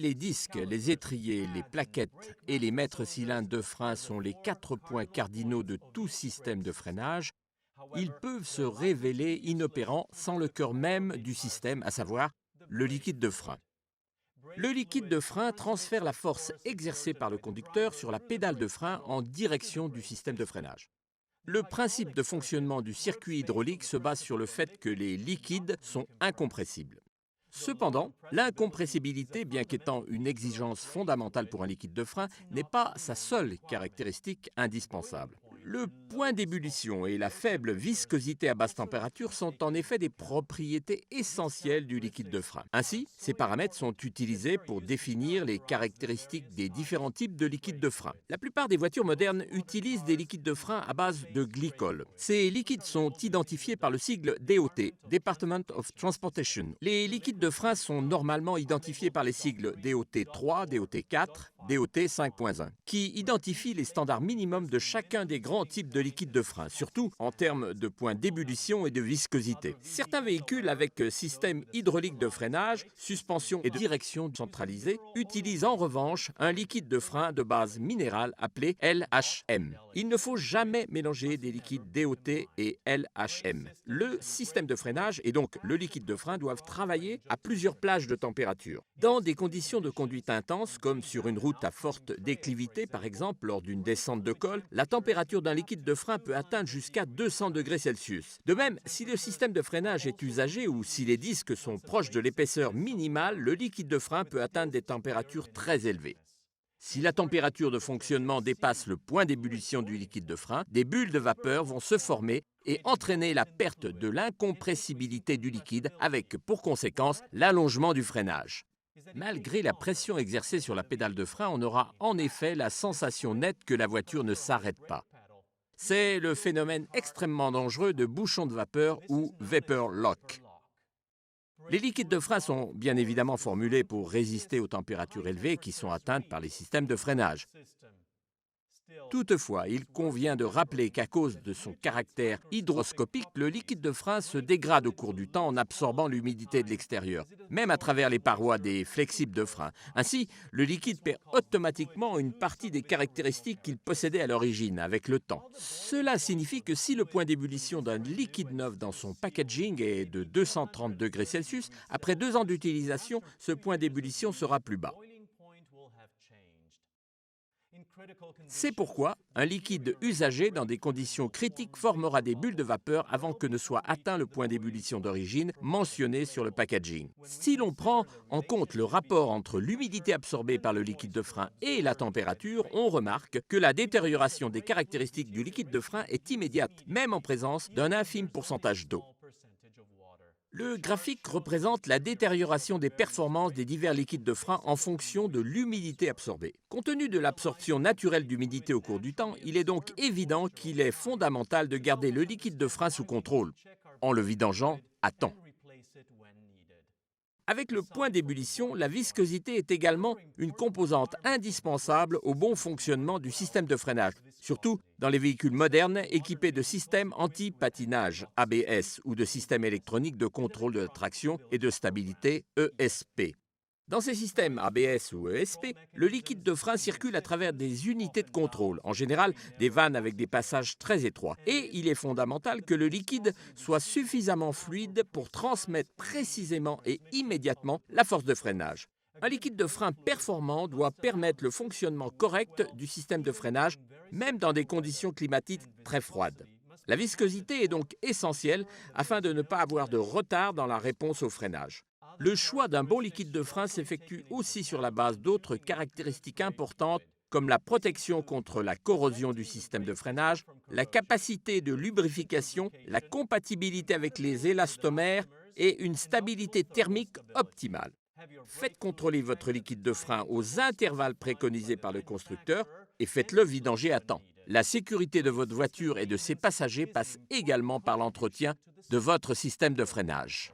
les disques, les étriers, les plaquettes et les maîtres cylindres de frein sont les 4 points cardinaux de tout système de freinage, ils peuvent se révéler inopérants sans le cœur même du système, à savoir le liquide de frein. Le liquide de frein transfère la force exercée par le conducteur sur la pédale de frein en direction du système de freinage. Le principe de fonctionnement du circuit hydraulique se base sur le fait que les liquides sont incompressibles. Cependant, l'incompressibilité, bien qu'étant une exigence fondamentale pour un liquide de frein, n'est pas sa seule caractéristique indispensable. Le point d'ébullition et la faible viscosité à basse température sont en effet des propriétés essentielles du liquide de frein. Ainsi, ces paramètres sont utilisés pour définir les caractéristiques des différents types de liquides de frein. La plupart des voitures modernes utilisent des liquides de frein à base de glycol. Ces liquides sont identifiés par le sigle DOT, Department of Transportation. Les liquides de frein sont normalement identifiés par les sigles DOT3, DOT4, DOT 5.1, qui identifient les standards minimums de chacun des grands types de liquides de frein, surtout en termes de points d'ébullition et de viscosité. Certains véhicules avec système hydraulique de freinage, suspension et de direction centralisée utilisent en revanche un liquide de frein de base minérale appelé LHM. Il ne faut jamais mélanger des liquides DOT et LHM. Le système de freinage et donc le liquide de frein doivent travailler à plusieurs plages de température. Dans des conditions de conduite intense, comme sur une route à forte déclivité par exemple lors d'une descente de col, la température d'un liquide de frein peut atteindre jusqu'à 200 degrés Celsius. De même, si le système de freinage est usagé ou si les disques sont proches de l'épaisseur minimale, le liquide de frein peut atteindre des températures très élevées. Si la température de fonctionnement dépasse le point d'ébullition du liquide de frein, des bulles de vapeur vont se former et entraîner la perte de l'incompressibilité du liquide avec pour conséquence l'allongement du freinage. Malgré la pression exercée sur la pédale de frein, on aura en effet la sensation nette que la voiture ne s'arrête pas. C'est le phénomène extrêmement dangereux de bouchon de vapeur ou vapor lock. Les liquides de frein sont bien évidemment formulés pour résister aux températures élevées qui sont atteintes par les systèmes de freinage. Toutefois, il convient de rappeler qu'à cause de son caractère hygroscopique, le liquide de frein se dégrade au cours du temps en absorbant l'humidité de l'extérieur, même à travers les parois des flexibles de frein. Ainsi, le liquide perd automatiquement une partie des caractéristiques qu'il possédait à l'origine avec le temps. Cela signifie que si le point d'ébullition d'un liquide neuf dans son packaging est de 230 degrés Celsius, après 2 ans d'utilisation, ce point d'ébullition sera plus bas. C'est pourquoi un liquide usagé dans des conditions critiques formera des bulles de vapeur avant que ne soit atteint le point d'ébullition d'origine mentionné sur le packaging. Si l'on prend en compte le rapport entre l'humidité absorbée par le liquide de frein et la température, on remarque que la détérioration des caractéristiques du liquide de frein est immédiate, même en présence d'un infime pourcentage d'eau. Le graphique représente la détérioration des performances des divers liquides de frein en fonction de l'humidité absorbée. Compte tenu de l'absorption naturelle d'humidité au cours du temps, il est donc évident qu'il est fondamental de garder le liquide de frein sous contrôle, en le vidangeant à temps. Avec le point d'ébullition, la viscosité est également une composante indispensable au bon fonctionnement du système de freinage, surtout dans les véhicules modernes équipés de systèmes anti-patinage ABS ou de systèmes électroniques de contrôle de la traction et de stabilité ESP. Dans ces systèmes ABS ou ESP, le liquide de frein circule à travers des unités de contrôle, en général des vannes avec des passages très étroits. Et il est fondamental que le liquide soit suffisamment fluide pour transmettre précisément et immédiatement la force de freinage. Un liquide de frein performant doit permettre le fonctionnement correct du système de freinage, même dans des conditions climatiques très froides. La viscosité est donc essentielle afin de ne pas avoir de retard dans la réponse au freinage. Le choix d'un bon liquide de frein s'effectue aussi sur la base d'autres caractéristiques importantes comme la protection contre la corrosion du système de freinage, la capacité de lubrification, la compatibilité avec les élastomères et une stabilité thermique optimale. Faites contrôler votre liquide de frein aux intervalles préconisés par le constructeur et faites-le vidanger à temps. La sécurité de votre voiture et de ses passagers passe également par l'entretien de votre système de freinage.